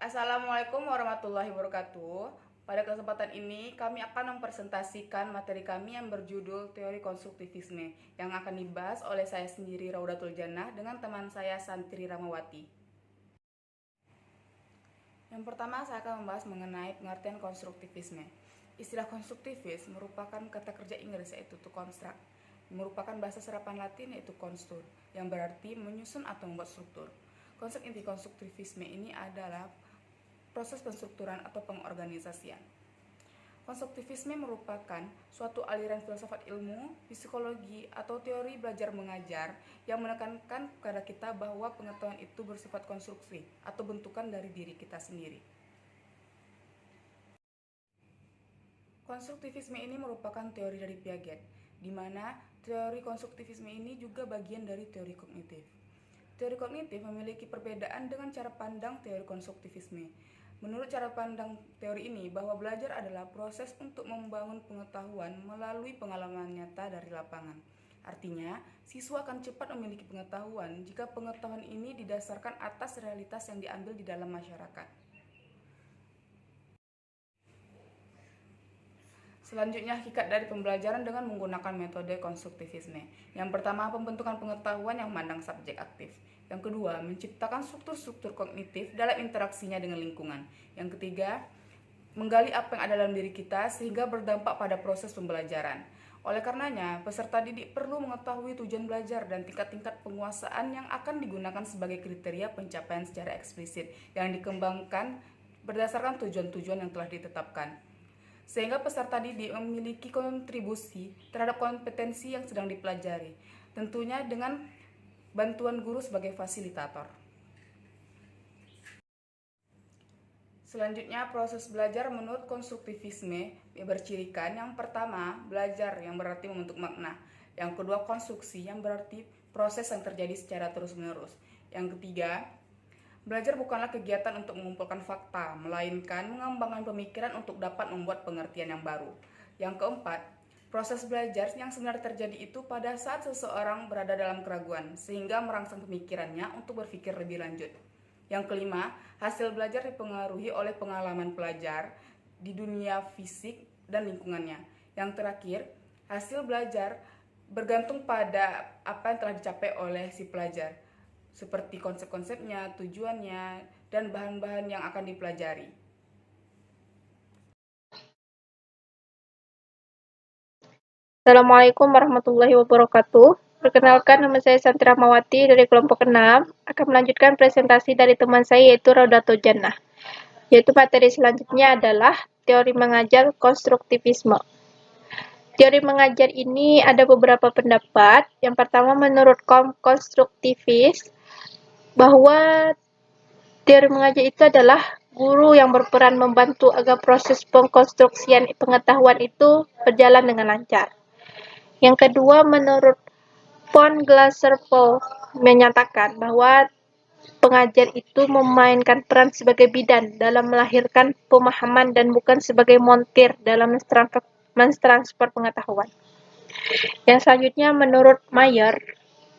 Assalamualaikum warahmatullahi wabarakatuh. Pada kesempatan ini kami akan mempresentasikan materi kami yang berjudul Teori Konstruktivisme yang akan dibahas oleh saya sendiri Raudatul Jannah dengan teman saya Santri Ramawati. Yang pertama saya akan membahas mengenai pengertian konstruktivisme. Istilah konstruktivis merupakan kata kerja Inggris yaitu to construct, merupakan bahasa serapan Latin yaitu construr, yang berarti menyusun atau membuat struktur. Konsep inti konstruktivisme ini adalah proses penstrukturan atau pengorganisasian. Konstruktivisme merupakan suatu aliran filsafat ilmu, psikologi, atau teori belajar mengajar yang menekankan kepada kita bahwa pengetahuan itu bersifat konstruksi atau bentukan dari diri kita sendiri. Konstruktivisme ini merupakan teori dari Piaget, di mana teori konstruktivisme ini juga bagian dari teori kognitif. Teori kognitif memiliki perbedaan dengan cara pandang teori konstruktivisme. Menurut cara pandang teori ini, bahwa belajar adalah proses untuk membangun pengetahuan melalui pengalaman nyata dari lapangan. Artinya, siswa akan cepat memiliki pengetahuan jika pengetahuan ini didasarkan atas realitas yang diambil di dalam masyarakat. Selanjutnya, hakikat dari pembelajaran dengan menggunakan metode konstruktivisme. Yang pertama, pembentukan pengetahuan yang memandang subjek aktif. Yang kedua, menciptakan struktur-struktur kognitif dalam interaksinya dengan lingkungan. Yang ketiga, menggali apa yang ada dalam diri kita sehingga berdampak pada proses pembelajaran. Oleh karenanya, peserta didik perlu mengetahui tujuan belajar dan tingkat-tingkat penguasaan yang akan digunakan sebagai kriteria pencapaian secara eksplisit yang dikembangkan berdasarkan tujuan-tujuan yang telah ditetapkan. Sehingga peserta didik memiliki kontribusi terhadap kompetensi yang sedang dipelajari, tentunya dengan bantuan guru sebagai fasilitator. Selanjutnya, proses belajar menurut konstruktivisme bercirikan yang pertama, belajar yang berarti membentuk makna. Yang kedua, konstruksi yang berarti proses yang terjadi secara terus-menerus. Yang ketiga, belajar bukanlah kegiatan untuk mengumpulkan fakta, melainkan mengembangkan pemikiran untuk dapat membuat pengertian yang baru. Yang keempat, proses belajar yang sebenarnya terjadi itu pada saat seseorang berada dalam keraguan, sehingga merangsang pemikirannya untuk berpikir lebih lanjut. Yang kelima, hasil belajar dipengaruhi oleh pengalaman pelajar di dunia fisik dan lingkungannya. Yang terakhir, hasil belajar bergantung pada apa yang telah dicapai oleh si pelajar, seperti konsep-konsepnya, tujuannya, dan bahan-bahan yang akan dipelajari. Assalamualaikum warahmatullahi wabarakatuh. Perkenalkan, nama saya Santri Ramawati dari kelompok 6, akan melanjutkan presentasi dari teman saya yaitu Raudatul Jannah. Yaitu materi selanjutnya adalah teori mengajar konstruktivisme. Teori mengajar ini ada beberapa pendapat. Yang pertama, menurut konstruktivis, bahwa teori mengajar itu adalah guru yang berperan membantu agar proses pengkonstruksian pengetahuan itu berjalan dengan lancar. Yang kedua, menurut von Glaser-Pohl menyatakan bahwa pengajar itu memainkan peran sebagai bidan dalam melahirkan pemahaman dan bukan sebagai montir dalam mentransfer pengetahuan. Yang selanjutnya, menurut Mayer,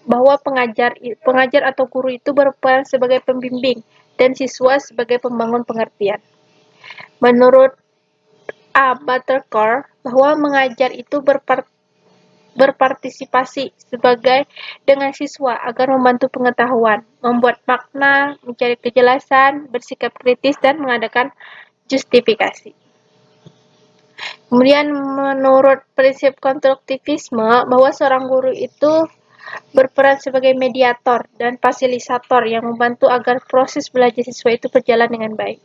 bahwa pengajar atau guru itu berperan sebagai pembimbing dan siswa sebagai pembangun pengertian. Menurut A. Buttercore, bahwa mengajar itu berpartisipasi sebagai dengan siswa agar membantu pengetahuan, membuat makna, mencari kejelasan, bersikap kritis, dan mengadakan justifikasi. Kemudian menurut prinsip konstruktivisme, bahwa seorang guru itu berperan sebagai mediator dan fasilitator yang membantu agar proses belajar siswa itu berjalan dengan baik.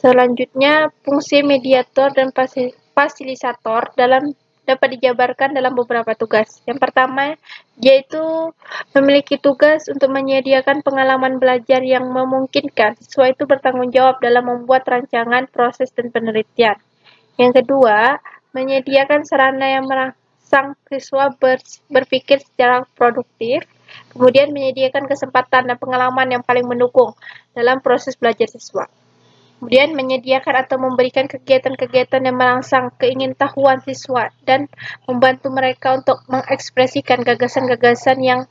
Selanjutnya, fungsi mediator dan fasilitator dapat dijabarkan dalam beberapa tugas. Yang pertama, yaitu memiliki tugas untuk menyediakan pengalaman belajar yang memungkinkan siswa itu bertanggung jawab dalam membuat rancangan, proses, dan penelitian. Yang kedua, menyediakan sarana yang merangsang siswa berpikir secara produktif, kemudian menyediakan kesempatan dan pengalaman yang paling mendukung dalam proses belajar siswa. Kemudian menyediakan atau memberikan kegiatan-kegiatan yang merangsang keingintahuan siswa dan membantu mereka untuk mengekspresikan gagasan-gagasan yang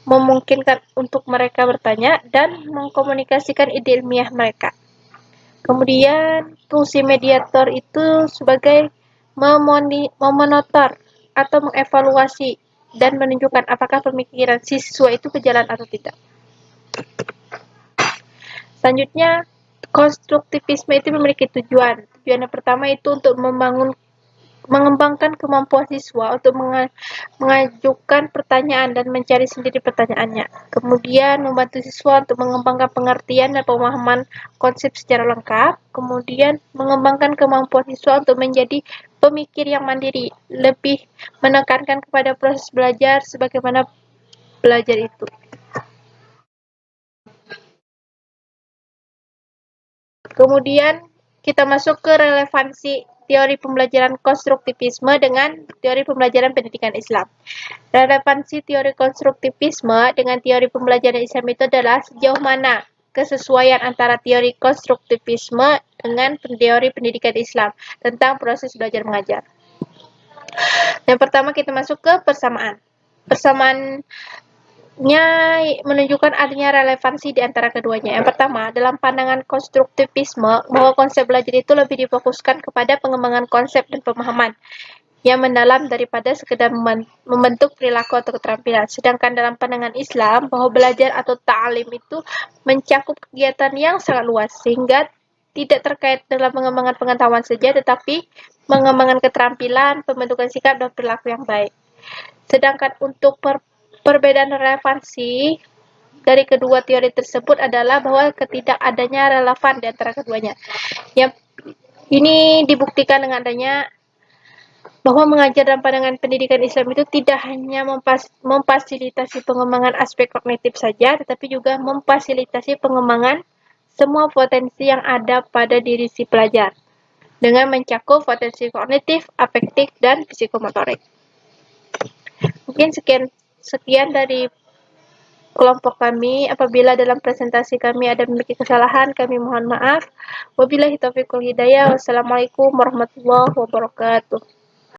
memungkinkan untuk mereka bertanya dan mengkomunikasikan ide ilmiah mereka. Kemudian fungsi mediator itu sebagai memonitor atau mengevaluasi dan menunjukkan apakah pemikiran siswa itu berjalan atau tidak. Selanjutnya, konstruktivisme itu memiliki tujuan. Tujuan yang pertama itu untuk mengembangkan kemampuan siswa untuk mengajukan pertanyaan dan mencari sendiri pertanyaannya. Kemudian membantu siswa untuk mengembangkan pengertian dan pemahaman konsep secara lengkap. Kemudian mengembangkan kemampuan siswa untuk menjadi pemikir yang mandiri, lebih menekankan kepada proses belajar sebagaimana belajar itu. Kemudian kita masuk ke relevansi teori pembelajaran konstruktivisme dengan teori pembelajaran pendidikan Islam. Relevansi teori konstruktivisme dengan teori pembelajaran Islam itu adalah sejauh mana kesesuaian antara teori konstruktivisme dengan teori pendidikan Islam tentang proses belajar mengajar. Yang pertama kita masuk ke persamaan. Persamaannya menunjukkan adanya relevansi di antara keduanya. Yang pertama, dalam pandangan konstruktivisme, bahwa konsep belajar itu lebih difokuskan kepada pengembangan konsep dan pemahaman yang mendalam daripada sekedar membentuk perilaku atau keterampilan. Sedangkan dalam pandangan Islam, bahwa belajar atau ta'lim itu mencakup kegiatan yang sangat luas, sehingga tidak terkait dalam pengembangan pengetahuan saja, tetapi pengembangan keterampilan, pembentukan sikap, dan perilaku yang baik. Sedangkan untuk perbedaan relevansi dari kedua teori tersebut adalah bahwa ketidakadanya relevan di antara keduanya. Yang ini dibuktikan dengan adanya bahwa mengajar dalam pandangan pendidikan Islam itu tidak hanya memfasilitasi pengembangan aspek kognitif saja, tetapi juga memfasilitasi pengembangan semua potensi yang ada pada diri si pelajar, dengan mencakup potensi kognitif, afektif, dan psikomotorik. Mungkin sekian dari kelompok kami. Apabila dalam presentasi kami ada memiliki kesalahan, kami mohon maaf. Wabillahi taufiq wal hidayah. Wassalamualaikum warahmatullahi wabarakatuh.